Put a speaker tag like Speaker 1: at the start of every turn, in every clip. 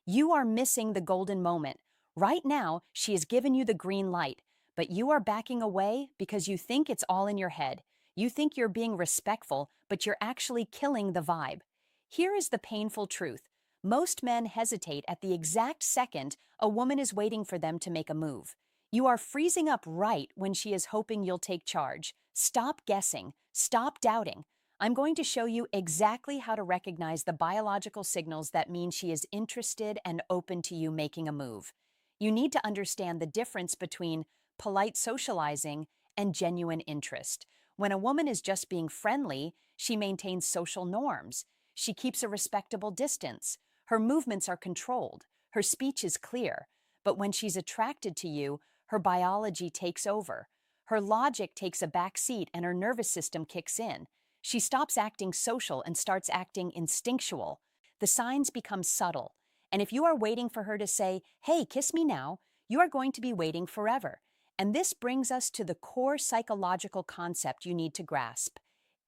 Speaker 1: You are missing the golden moment. Right now, she has given you the green light, but you are backing away because you think it's all in your head. You think you're being respectful, but you're actually killing the vibe. Here is the painful truth. Most men hesitate at the exact second a woman is waiting for them to make a move. You are freezing up right when she is hoping you'll take charge. Stop guessing. Stop doubting. I'm going to show you exactly how to recognize the biological signals that mean she is interested and open to you making a move. You need to understand the difference between polite socializing and genuine interest. When a woman is just being friendly, she maintains social norms. She keeps a respectable distance. Her movements are controlled. Her speech is clear. But when she's attracted to you, her biology takes over. Her logic takes a back seat and her nervous system kicks in. She stops acting social and starts acting instinctual. The signs become subtle. And if you are waiting for her to say, "Hey, kiss me now," you are going to be waiting forever. And this brings us to the core psychological concept you need to grasp: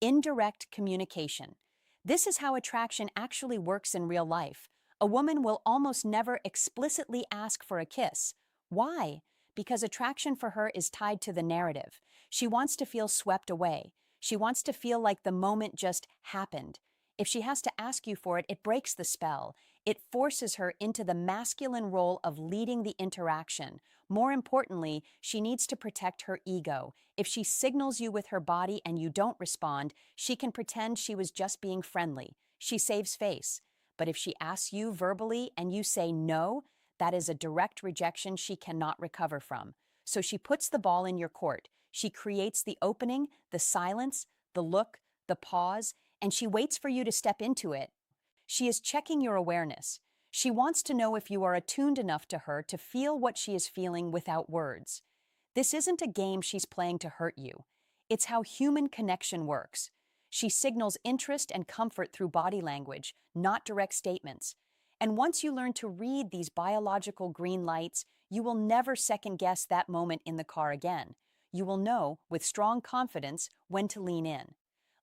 Speaker 1: indirect communication. This is how attraction actually works in real life. A woman will almost never explicitly ask for a kiss. Why? Because attraction for her is tied to the narrative. She wants to feel swept away. She wants to feel like the moment just happened. If she has to ask you for it, it breaks the spell. It forces her into the masculine role of leading the interaction. More importantly, she needs to protect her ego. If she signals you with her body and you don't respond, she can pretend she was just being friendly. She saves face. But if she asks you verbally and you say no, that is a direct rejection she cannot recover from. So she puts the ball in your court. She creates the opening, the silence, the look, the pause, and she waits for you to step into it. She is checking your awareness. She wants to know if you are attuned enough to her to feel what she is feeling without words. This isn't a game she's playing to hurt you. It's how human connection works. She signals interest and comfort through body language, not direct statements. And once you learn to read these biological green lights, you will never second guess that moment in the car again. You will know, with strong confidence, when to lean in.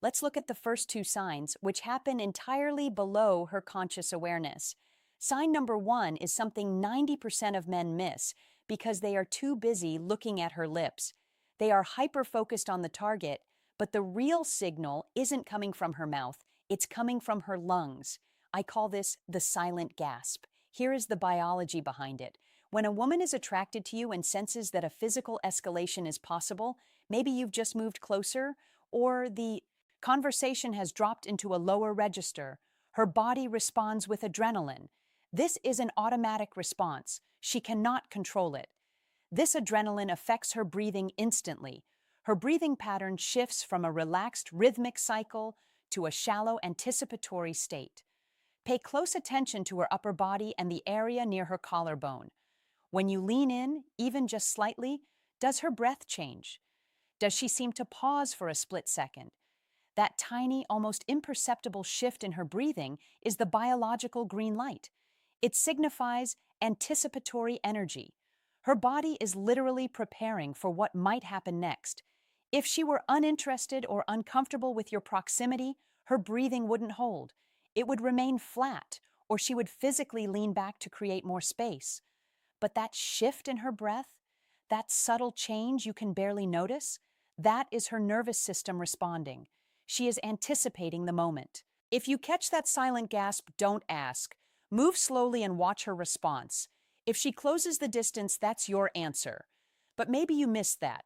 Speaker 1: Let's look at the first two signs, which happen entirely below her conscious awareness. Sign number one is something 90% of men miss because they are too busy looking at her lips. They are hyper-focused on the target, but the real signal isn't coming from her mouth, it's coming from her lungs. I call this the silent gasp. Here is the biology behind it. When a woman is attracted to you and senses that a physical escalation is possible, maybe you've just moved closer, or the conversation has dropped into a lower register, her body responds with adrenaline. This is an automatic response. She cannot control it. This adrenaline affects her breathing instantly. Her breathing pattern shifts from a relaxed rhythmic cycle to a shallow anticipatory state. Pay close attention to her upper body and the area near her collarbone. When you lean in, even just slightly, does her breath change? Does she seem to pause for a split second? That tiny, almost imperceptible shift in her breathing is the biological green light. It signifies anticipatory energy. Her body is literally preparing for what might happen next. If she were uninterested or uncomfortable with your proximity, her breathing wouldn't hold. It would remain flat, or she would physically lean back to create more space. But that shift in her breath, that subtle change you can barely notice, that is her nervous system responding. She is anticipating the moment. If you catch that silent gasp, don't ask. Move slowly and watch her response. If she closes the distance, that's your answer. But maybe you missed that.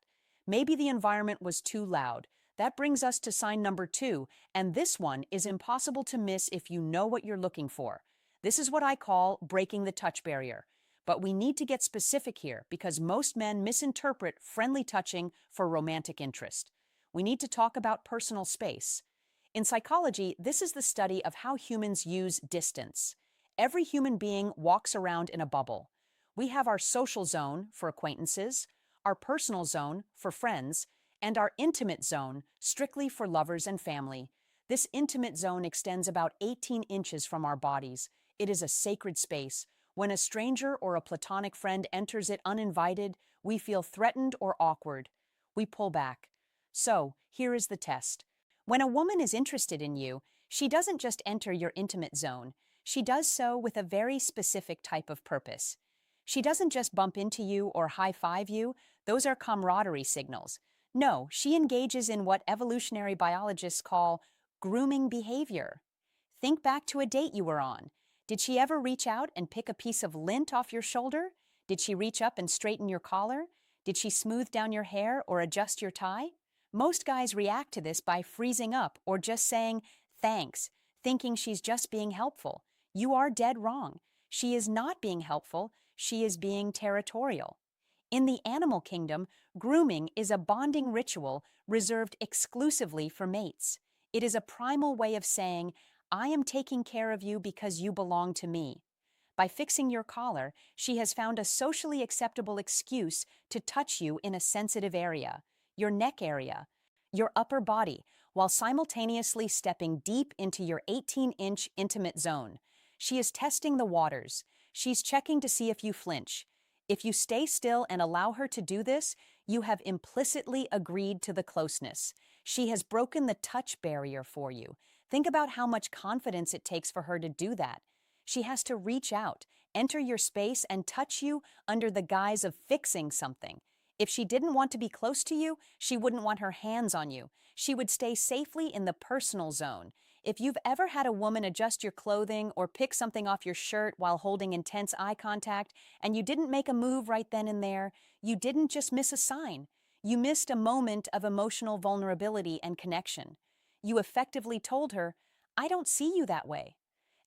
Speaker 1: Maybe the environment was too loud. That brings us to sign number two, and this one is impossible to miss if you know what you're looking for. This is what I call breaking the touch barrier. But we need to get specific here because most men misinterpret friendly touching for romantic interest. We need to talk about personal space. In psychology, this is the study of how humans use distance. Every human being walks around in a bubble. We have our social zone for acquaintances, our personal zone for friends, and our intimate zone strictly for lovers and family. This intimate zone extends about 18 inches from our bodies. It is a sacred space. When a stranger or a platonic friend enters it uninvited, we feel threatened or awkward. We pull back. So, here is the test. When a woman is interested in you, she doesn't just enter your intimate zone. She does so with a very specific type of purpose. She doesn't just bump into you or high-five you, those are camaraderie signals. No, she engages in what evolutionary biologists call grooming behavior. Think back to a date you were on. Did she ever reach out and pick a piece of lint off your shoulder? Did she reach up and straighten your collar? Did she smooth down your hair or adjust your tie? Most guys react to this by freezing up or just saying, thanks, thinking she's just being helpful. You are dead wrong. She is not being helpful, she is being territorial. In the animal kingdom, grooming is a bonding ritual reserved exclusively for mates. It is a primal way of saying, I am taking care of you because you belong to me. By fixing your collar, she has found a socially acceptable excuse to touch you in a sensitive area, your neck area, your upper body, while simultaneously stepping deep into your 18-inch intimate zone. She is testing the waters. She's checking to see if you flinch. If you stay still and allow her to do this, you have implicitly agreed to the closeness. She has broken the touch barrier for you. Think about how much confidence it takes for her to do that. She has to reach out, enter your space, and touch you under the guise of fixing something. If she didn't want to be close to you, she wouldn't want her hands on you. She would stay safely in the personal zone. If you've ever had a woman adjust your clothing or pick something off your shirt while holding intense eye contact, and you didn't make a move right then and there, you didn't just miss a sign. You missed a moment of emotional vulnerability and connection. You effectively told her, I don't see you that way.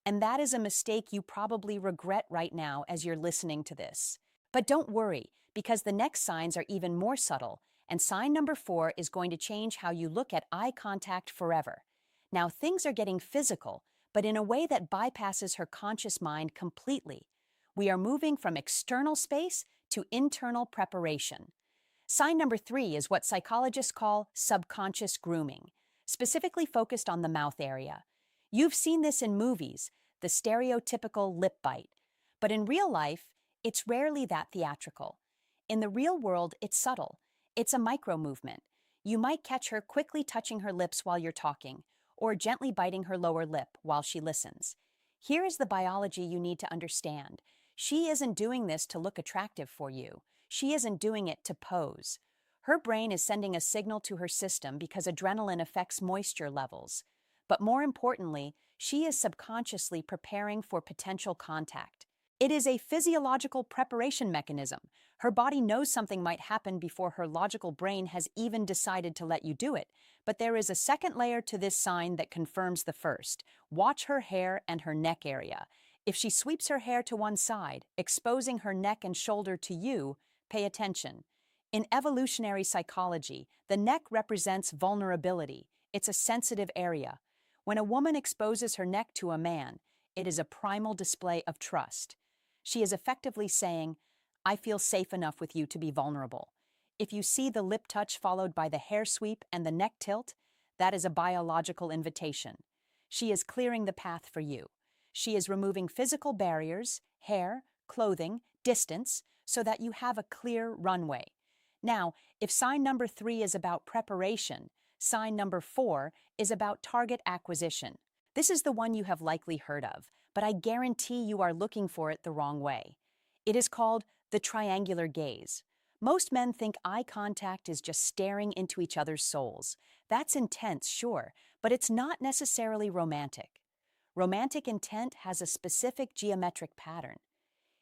Speaker 1: And that is a mistake you probably regret right now as you're listening to this. But don't worry, because the next signs are even more subtle, and sign number 4 is going to change how you look at eye contact forever. Now, things are getting physical, but in a way that bypasses her conscious mind completely. We are moving from external space to internal preparation. Sign number 3 is what psychologists call subconscious grooming, specifically focused on the mouth area. You've seen this in movies, the stereotypical lip bite. But in real life, it's rarely that theatrical. In the real world, it's subtle. It's a micro movement. You might catch her quickly touching her lips while you're talking, or gently biting her lower lip while she listens. Here is the biology you need to understand. She isn't doing this to look attractive for you. She isn't doing it to pose. Her brain is sending a signal to her system because adrenaline affects moisture levels. But more importantly, she is subconsciously preparing for potential contact. It is a physiological preparation mechanism. Her body knows something might happen before her logical brain has even decided to let you do it. But there is a second layer to this sign that confirms the first. Watch her hair and her neck area. If she sweeps her hair to one side, exposing her neck and shoulder to you, pay attention. In evolutionary psychology, the neck represents vulnerability. It's a sensitive area. When a woman exposes her neck to a man, it is a primal display of trust. She is effectively saying, I feel safe enough with you to be vulnerable. If you see the lip touch followed by the hair sweep and the neck tilt, that is a biological invitation. She is clearing the path for you. She is removing physical barriers, hair, clothing, distance, so that you have a clear runway. Now, if sign number 3 is about preparation, sign number 4 is about target acquisition. This is the one you have likely heard of, but I guarantee you are looking for it the wrong way. It is called the triangular gaze. Most men think eye contact is just staring into each other's souls. That's intense, sure, but it's not necessarily romantic. Romantic intent has a specific geometric pattern.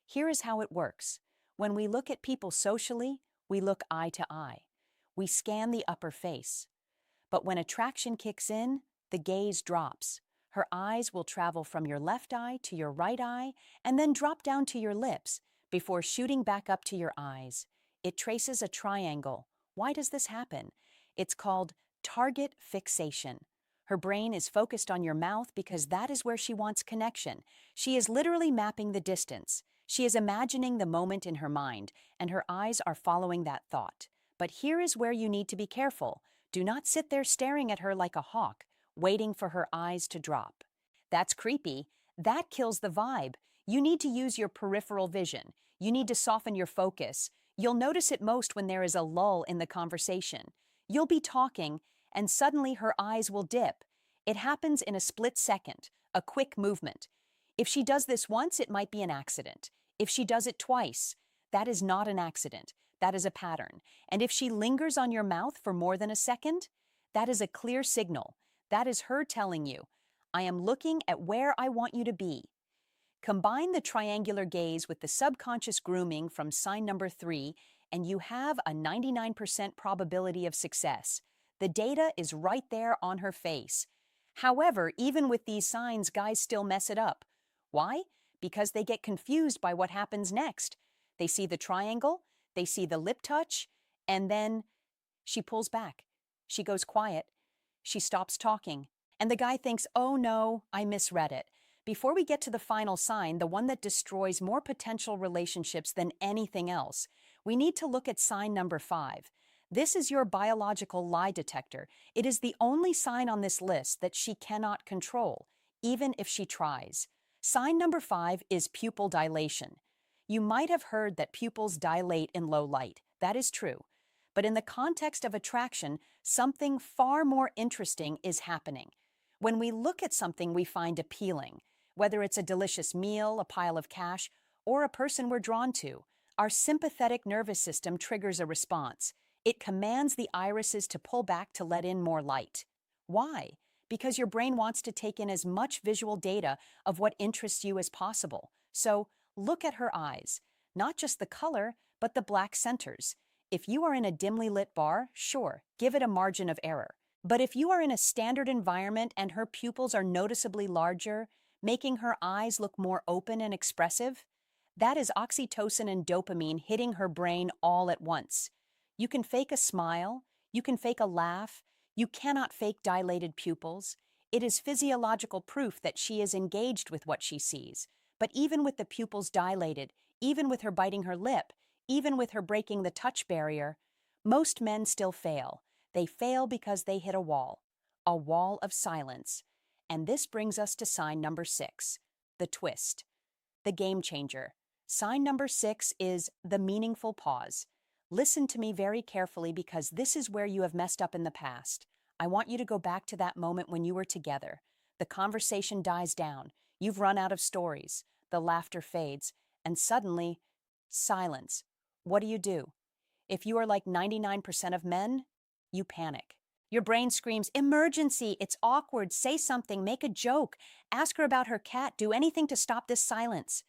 Speaker 1: Here is how it works. When we look at people socially, we look eye to eye. We scan the upper face. But when attraction kicks in, the gaze drops. Her eyes will travel from your left eye to your right eye and then drop down to your lips before shooting back up to your eyes. It traces a triangle. Why does this happen? It's called target fixation. Her brain is focused on your mouth because that is where she wants connection. She is literally mapping the distance. She is imagining the moment in her mind, and her eyes are following that thought. But here is where you need to be careful. Do not sit there staring at her like a hawk, waiting for her eyes to drop. That's creepy. That kills the vibe. You need to use your peripheral vision. You need to soften your focus. You'll notice it most when there is a lull in the conversation. You'll be talking, and suddenly her eyes will dip. It happens in a split second, a quick movement. If she does this once, it might be an accident. If she does it twice, that is not an accident. That is a pattern. And if she lingers on your mouth for more than a second, that is a clear signal. That is her telling you, I am looking at where I want you to be. Combine the triangular gaze with the subconscious grooming from sign number 3, and you have a 99% probability of success. The data is right there on her face. However, even with these signs, guys still mess it up. Why? Because they get confused by what happens next. They see the triangle, they see the lip touch, and then she pulls back. She goes quiet. She stops talking. And the guy thinks, oh no, I misread it. Before we get to the final sign, the one that destroys more potential relationships than anything else, we need to look at sign number 5. This is your biological lie detector. It is the only sign on this list that she cannot control, even if she tries. Sign number 5 is pupil dilation. You might have heard that pupils dilate in low light. That is true. But in the context of attraction, something far more interesting is happening. When we look at something we find appealing, whether it's a delicious meal, a pile of cash, or a person we're drawn to, our sympathetic nervous system triggers a response. It commands the irises to pull back to let in more light. Why? Because your brain wants to take in as much visual data of what interests you as possible. So, look at her eyes. Not just the color, but the black centers. If you are in a dimly lit bar, sure, give it a margin of error. But if you are in a standard environment and her pupils are noticeably larger, making her eyes look more open and expressive, that is oxytocin and dopamine hitting her brain all at once. You can fake a smile, you can fake a laugh, you cannot fake dilated pupils. It is physiological proof that she is engaged with what she sees. But even with the pupils dilated, even with her biting her lip, even with her breaking the touch barrier, most men still fail. They fail because they hit a wall of silence. And this brings us to sign number 6, the twist, the game changer. Sign number 6 is the meaningful pause. Listen to me very carefully because this is where you have messed up in the past. I want you to go back to that moment when you were together. The conversation dies down. You've run out of stories. The laughter fades. And suddenly, silence. What do? If you are like 99% of men, you panic. Your brain screams, emergency, it's awkward, say something, make a joke, ask her about her cat, do anything to stop this silence.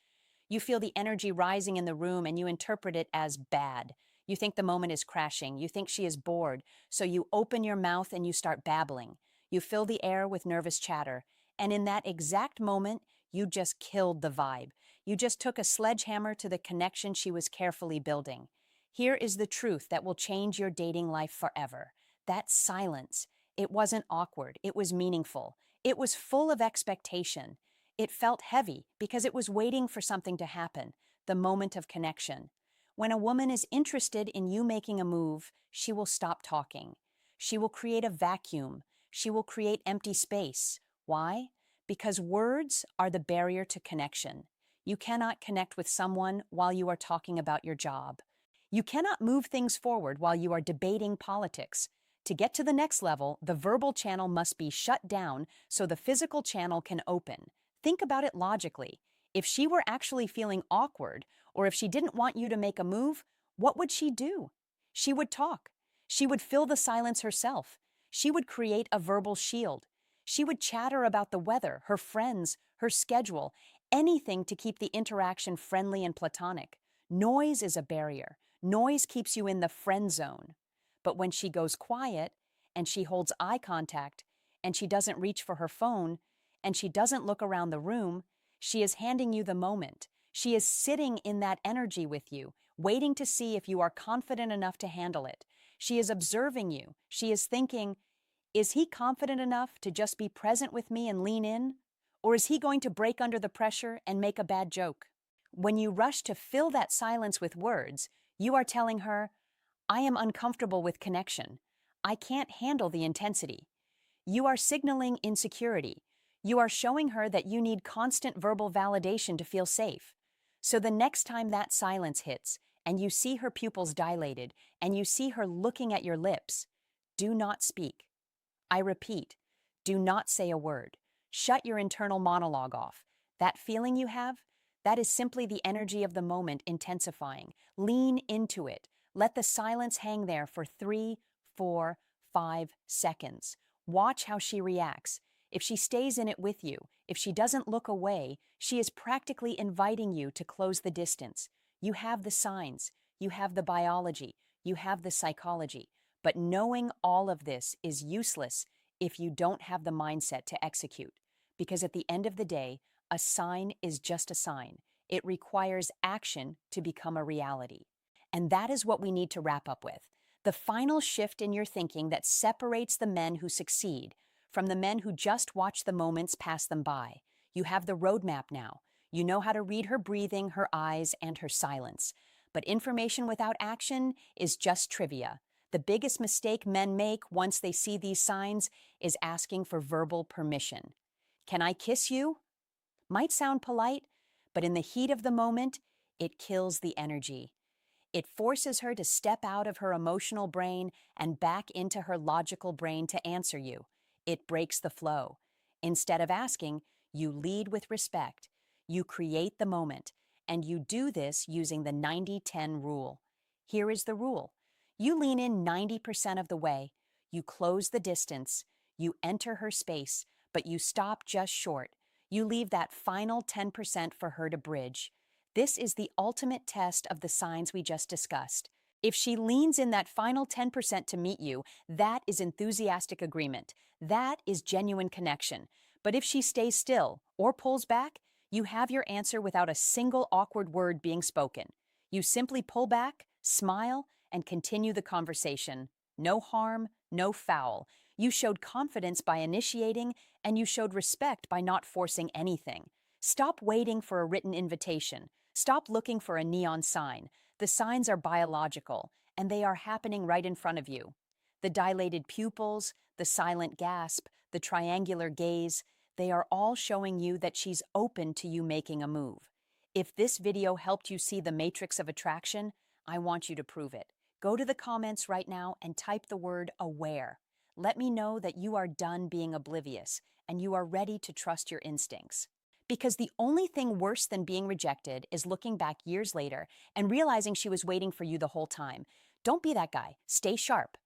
Speaker 1: You feel the energy rising in the room and you interpret it as bad. You think the moment is crashing. You think she is bored. So you open your mouth and you start babbling. You fill the air with nervous chatter. And in that exact moment, you just killed the vibe. You just took a sledgehammer to the connection she was carefully building. Here is the truth that will change your dating life forever. That silence. It wasn't awkward. It was meaningful. It was full of expectation. It felt heavy because it was waiting for something to happen, the moment of connection. When a woman is interested in you making a move, she will stop talking. She will create a vacuum. She will create empty space. Why? Because words are the barrier to connection. You cannot connect with someone while you are talking about your job. You cannot move things forward while you are debating politics. To get to the next level, the verbal channel must be shut down so the physical channel can open. Think about it logically. If she were actually feeling awkward, or if she didn't want you to make a move, what would she do? She would talk. She would fill the silence herself. She would create a verbal shield. She would chatter about the weather, her friends, her schedule, anything to keep the interaction friendly and platonic. Noise is a barrier. Noise keeps you in the friend zone. But when she goes quiet, and she holds eye contact, and she doesn't reach for her phone, and she doesn't look around the room, she is handing you the moment. She is sitting in that energy with you, waiting to see if you are confident enough to handle it. She is observing you. She is thinking, is he confident enough to just be present with me and lean in? Or is he going to break under the pressure and make a bad joke? When you rush to fill that silence with words, you are telling her, I am uncomfortable with connection. I can't handle the intensity. You are signaling insecurity. You are showing her that you need constant verbal validation to feel safe. So the next time that silence hits, and you see her pupils dilated, and you see her looking at your lips, do not speak. I repeat, do not say a word. Shut your internal monologue off. That feeling you have, that is simply the energy of the moment intensifying. Lean into it. Let the silence hang there for 3, 4, 5 seconds. Watch how she reacts. If she stays in it with you, if she doesn't look away, she is practically inviting you to close the distance. You have the signs, you have the biology, you have the psychology. But knowing all of this is useless if you don't have the mindset to execute. Because at the end of the day, a sign is just a sign. It requires action to become a reality. And that is what we need to wrap up with. The final shift in your thinking that separates the men who succeed from the men who just watch the moments pass them by. You have the roadmap now. You know how to read her breathing, her eyes, and her silence. But information without action is just trivia. The biggest mistake men make once they see these signs is asking for verbal permission. Can I kiss you? Might sound polite, but in the heat of the moment, it kills the energy. It forces her to step out of her emotional brain and back into her logical brain to answer you. It breaks the flow. Instead of asking, you lead with respect. You create the moment, and you do this using the 90-10 rule. Here is the rule. You lean in 90% of the way. You close the distance. You enter her space, but you stop just short. You leave that final 10% for her to bridge. This is the ultimate test of the signs we just discussed. If she leans in that final 10% to meet you, that is enthusiastic agreement. That is genuine connection. But if she stays still or pulls back, you have your answer without a single awkward word being spoken. You simply pull back, smile, and continue the conversation. No harm, no foul. You showed confidence by initiating, and you showed respect by not forcing anything. Stop waiting for a written invitation. Stop looking for a neon sign. The signs are biological, and they are happening right in front of you. The dilated pupils, the silent gasp, the triangular gaze, they are all showing you that she's open to you making a move. If this video helped you see the matrix of attraction, I want you to prove it. Go to the comments right now and type the word aware. Let me know that you are done being oblivious and you are ready to trust your instincts. Because the only thing worse than being rejected is looking back years later and realizing she was waiting for you the whole time. Don't be that guy. Stay sharp.